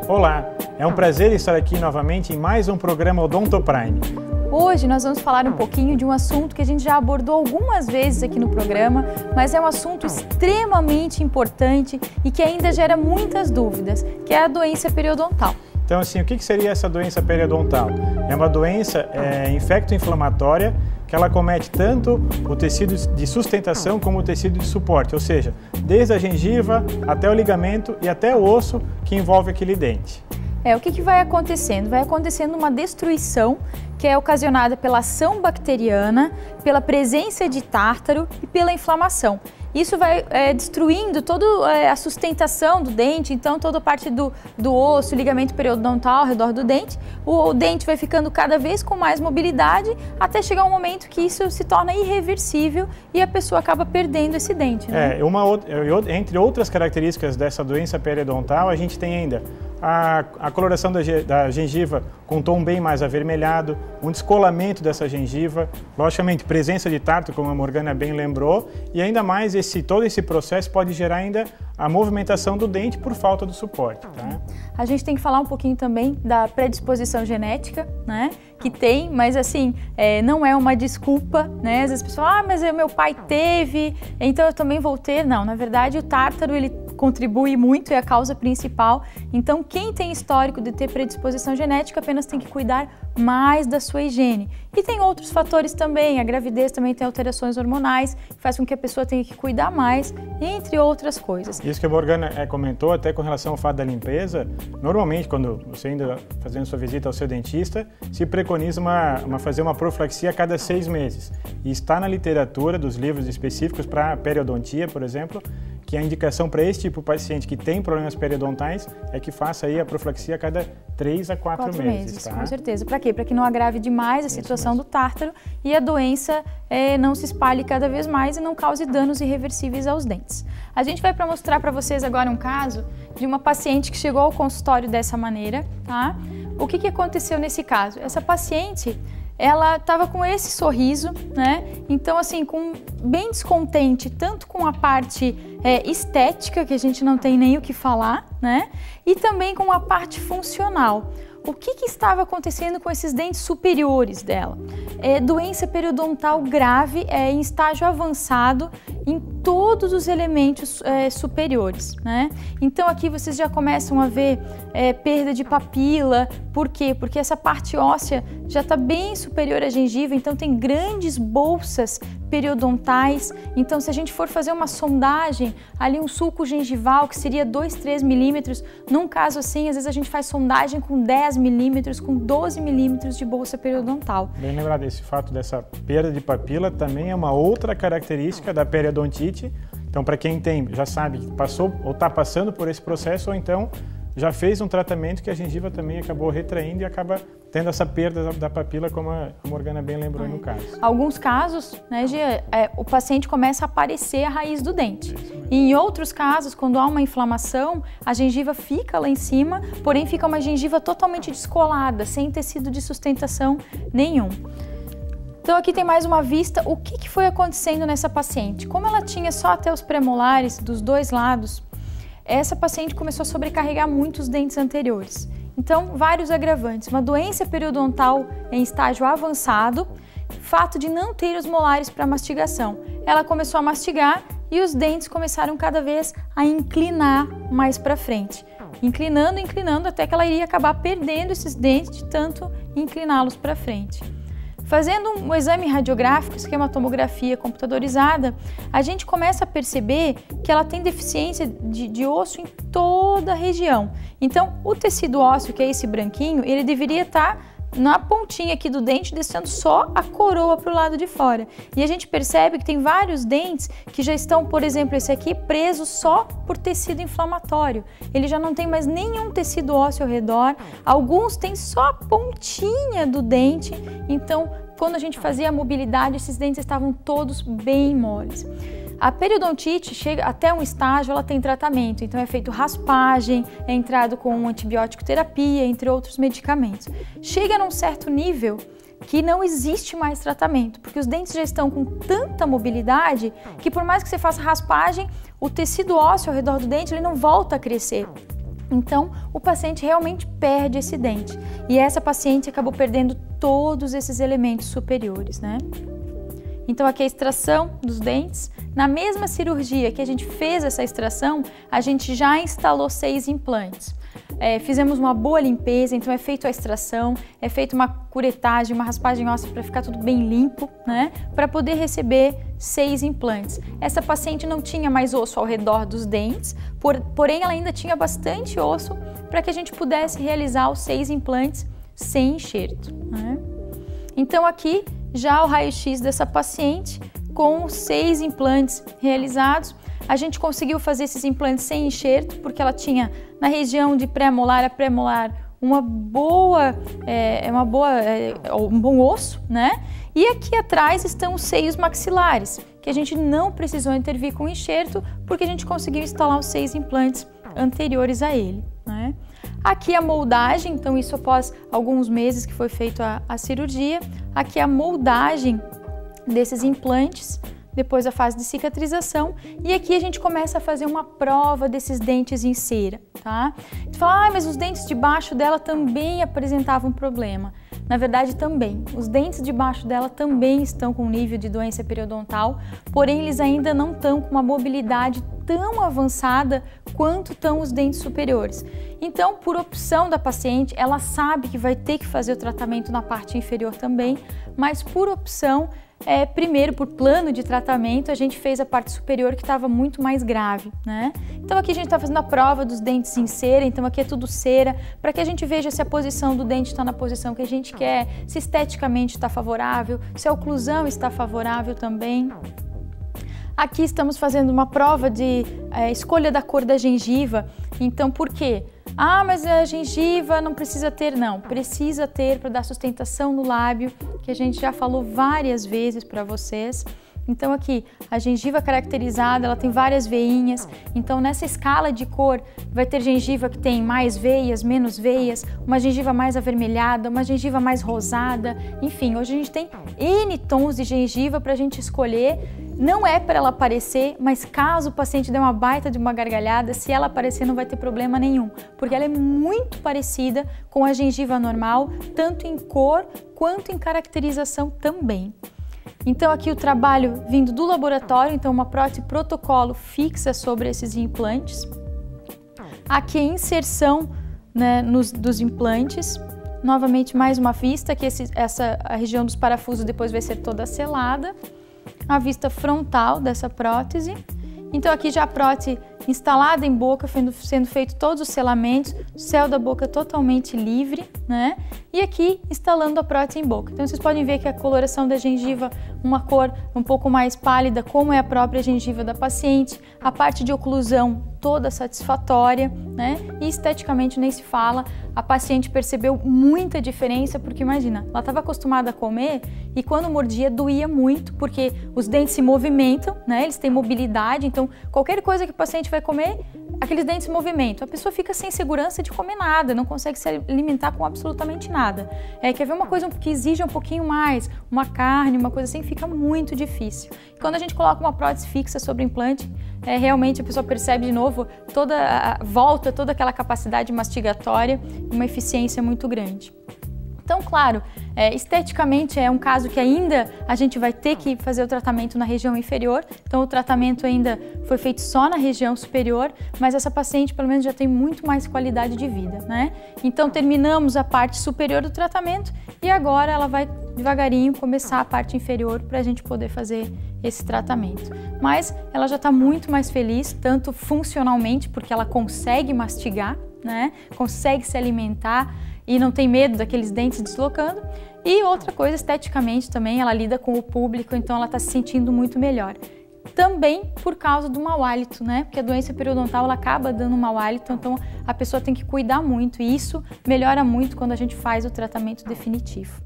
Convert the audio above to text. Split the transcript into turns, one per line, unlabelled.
Olá, é um prazer estar aqui novamente em mais um programa Odonto Prime.
Hoje nós vamos falar um pouquinho de um assunto que a gente já abordou algumas vezes aqui no programa, mas é um assunto extremamente importante e que ainda gera muitas dúvidas, que é a doença periodontal.
Então, assim, o que seria essa doença periodontal? É uma doença infecto-inflamatória que ela comete tanto o tecido de sustentação como o tecido de suporte, ou seja, desde a gengiva até o ligamento e até o osso que envolve aquele dente.
O que vai acontecendo? Vai acontecendo uma destruição que é ocasionada pela ação bacteriana, pela presença de tártaro e pela inflamação. Isso vai destruindo toda a sustentação do dente, então toda a parte do osso, ligamento periodontal ao redor do dente. O dente vai ficando cada vez com mais mobilidade até chegar um momento que isso se torna irreversível e a pessoa acaba perdendo esse dente. Né?
Entre outras características dessa doença periodontal, a gente tem ainda a coloração da gengiva com um tom bem mais avermelhado, um descolamento dessa gengiva, logicamente presença de tártaro, como a Morgana bem lembrou, e ainda mais todo esse processo pode gerar ainda a movimentação do dente por falta do suporte. Tá?
A gente tem que falar um pouquinho também da predisposição genética, né? Que tem, mas assim, não é uma desculpa, né? Às vezes as pessoas mas meu pai teve, então eu também vou ter. Não, na verdade o tártaro ele contribui muito, é a causa principal. Então quem tem histórico de ter predisposição genética apenas tem que cuidar mais da sua higiene. E tem outros fatores também, a gravidez também tem alterações hormonais, que faz com que a pessoa tenha que cuidar mais, entre outras coisas.
Isso que a Morgana comentou até com relação ao fato da limpeza, normalmente quando você ainda fazendo sua visita ao seu dentista, se preconiza fazer uma profilaxia a cada 6 meses. E está na literatura dos livros específicos para periodontia, por exemplo, que a indicação para esse tipo de paciente que tem problemas periodontais é que faça aí a profilaxia a cada 3 a 4 meses. Tá?
Com certeza. Para quê? Para que não agrave demais a situação do tártaro e a doença não se espalhe cada vez mais e não cause danos irreversíveis aos dentes. A gente vai mostrar para vocês agora um caso de uma paciente que chegou ao consultório dessa maneira, tá? O que aconteceu nesse caso? Essa paciente, ela estava com esse sorriso, né? Então, assim, bem descontente, tanto com a parte estética, que a gente não tem nem o que falar, né? E também com a parte funcional. O que estava acontecendo com esses dentes superiores dela? Doença periodontal grave em estágio avançado em todos os elementos superiores, né? Então aqui vocês já começam a ver perda de papila. Por quê? Porque essa parte óssea já está bem superior à gengiva, então tem grandes bolsas periodontais. Então se a gente for fazer uma sondagem, ali um sulco gengival que seria 2, 3 milímetros, num caso assim, às vezes a gente faz sondagem com 10 milímetros, com 12 milímetros de bolsa periodontal.
Bem lembrado, esse fato dessa perda de papila também é uma outra característica da periodontite. Então, para quem já sabe que passou ou está passando por esse processo, ou então já fez um tratamento que a gengiva também acabou retraindo e acaba tendo essa perda da papila, como a Morgana bem lembrou no caso.
Alguns casos, né, Gia, o paciente começa a aparecer a raiz do dente. E em outros casos, quando há uma inflamação, a gengiva fica lá em cima, porém fica uma gengiva totalmente descolada, sem tecido de sustentação nenhum. Então aqui tem mais uma vista, o que foi acontecendo nessa paciente. Como ela tinha só até os premolares dos dois lados, essa paciente começou a sobrecarregar muito os dentes anteriores. Então, vários agravantes, uma doença periodontal em estágio avançado, fato de não ter os molares para mastigação. Ela começou a mastigar e os dentes começaram cada vez a inclinar mais para frente. Inclinando, até que ela iria acabar perdendo esses dentes de tanto incliná-los para frente. Fazendo um exame radiográfico, esquematomografia computadorizada, a gente começa a perceber que ela tem deficiência de osso em toda a região. Então, o tecido ósseo, que é esse branquinho, ele deveria estar na pontinha aqui do dente, descendo só a coroa para o lado de fora. E a gente percebe que tem vários dentes que já estão, por exemplo, esse aqui, preso só por tecido inflamatório. Ele já não tem mais nenhum tecido ósseo ao redor. Alguns têm só a pontinha do dente. Então, quando a gente fazia a mobilidade, esses dentes estavam todos bem moles. A periodontite chega até um estágio, ela tem tratamento, então é feito raspagem, é entrado com antibiótico terapia, entre outros medicamentos. Chega num certo nível que não existe mais tratamento, porque os dentes já estão com tanta mobilidade que por mais que você faça raspagem, o tecido ósseo ao redor do dente ele não volta a crescer. Então, o paciente realmente perde esse dente. E essa paciente acabou perdendo todos esses elementos superiores, né? Então, aqui a extração dos dentes. Na mesma cirurgia que a gente fez essa extração, a gente já instalou 6 implantes. Fizemos uma boa limpeza, então é feita a extração, é feita uma curetagem, uma raspagem óssea para ficar tudo bem limpo, né? Para poder receber 6 implantes. Essa paciente não tinha mais osso ao redor dos dentes, porém ela ainda tinha bastante osso para que a gente pudesse realizar os 6 implantes sem enxerto, né? Então aqui já o raio-x dessa paciente com 6 implantes realizados. A gente conseguiu fazer esses implantes sem enxerto, porque ela tinha na região de pré-molar a pré-molar um bom osso, né? E aqui atrás estão os seios maxilares, que a gente não precisou intervir com enxerto, porque a gente conseguiu instalar os 6 implantes anteriores a ele, né? Aqui a moldagem, então isso após alguns meses que foi feita a cirurgia. Aqui a moldagem desses implantes, depois a fase de cicatrização, e aqui a gente começa a fazer uma prova desses dentes em cera, tá? Tu fala, mas os dentes de baixo dela também apresentavam problema. Na verdade, também. Os dentes de baixo dela também estão com nível de doença periodontal, porém eles ainda não estão com uma mobilidade tão avançada quanto estão os dentes superiores. Então, por opção da paciente, ela sabe que vai ter que fazer o tratamento na parte inferior também, mas por opção, primeiro por plano de tratamento, a gente fez a parte superior que estava muito mais grave, né? Então aqui a gente está fazendo a prova dos dentes em cera, então aqui é tudo cera, para que a gente veja se a posição do dente está na posição que a gente quer, se esteticamente está favorável, se a oclusão está favorável também. Aqui estamos fazendo uma prova de escolha da cor da gengiva. Então, por quê? Ah, mas a gengiva não precisa ter, não. Precisa ter para dar sustentação no lábio, que a gente já falou várias vezes para vocês. Então aqui, a gengiva caracterizada, ela tem várias veinhas, então nessa escala de cor vai ter gengiva que tem mais veias, menos veias, uma gengiva mais avermelhada, uma gengiva mais rosada, enfim, hoje a gente tem N tons de gengiva para a gente escolher. Não é para ela aparecer, mas caso o paciente dê uma baita de uma gargalhada, se ela aparecer não vai ter problema nenhum, porque ela é muito parecida com a gengiva normal, tanto em cor quanto em caracterização também. Então aqui o trabalho vindo do laboratório, então uma prótese protocolo fixa sobre esses implantes. Aqui a inserção, né, dos implantes. Novamente mais uma vista, que a região dos parafusos depois vai ser toda selada. A vista frontal dessa prótese. Então aqui já a prótese instalada em boca, sendo feito todos os selamentos, o céu da boca totalmente livre, né? E aqui instalando a prótese em boca. Então vocês podem ver que a coloração da gengiva, uma cor um pouco mais pálida, como é a própria gengiva da paciente, a parte de oclusão toda satisfatória, né? E esteticamente nem se fala. A paciente percebeu muita diferença, porque imagina, ela estava acostumada a comer e quando mordia doía muito, porque os dentes se movimentam, né? Eles têm mobilidade, então qualquer coisa que o paciente vai comer, aqueles dentes se movimentam. A pessoa fica sem segurança de comer nada, não consegue se alimentar com absolutamente nada. Quer ver uma coisa que exige um pouquinho mais, uma carne, uma coisa assim, fica muito difícil. E quando a gente coloca uma prótese fixa sobre o implante, realmente a pessoa percebe de novo volta toda aquela capacidade mastigatória e uma eficiência muito grande. Então, claro, esteticamente é um caso que ainda a gente vai ter que fazer o tratamento na região inferior, então o tratamento ainda foi feito só na região superior, mas essa paciente pelo menos já tem muito mais qualidade de vida, né? Então terminamos a parte superior do tratamento e agora ela vai devagarinho começar a parte inferior para a gente poder fazer esse tratamento. Mas ela já está muito mais feliz, tanto funcionalmente, porque ela consegue mastigar, né? Consegue se alimentar e não tem medo daqueles dentes deslocando. E outra coisa, esteticamente também, ela lida com o público, então ela está se sentindo muito melhor. Também por causa do mau hálito, né? Porque a doença periodontal ela acaba dando mau hálito, então a pessoa tem que cuidar muito e isso melhora muito quando a gente faz o tratamento definitivo.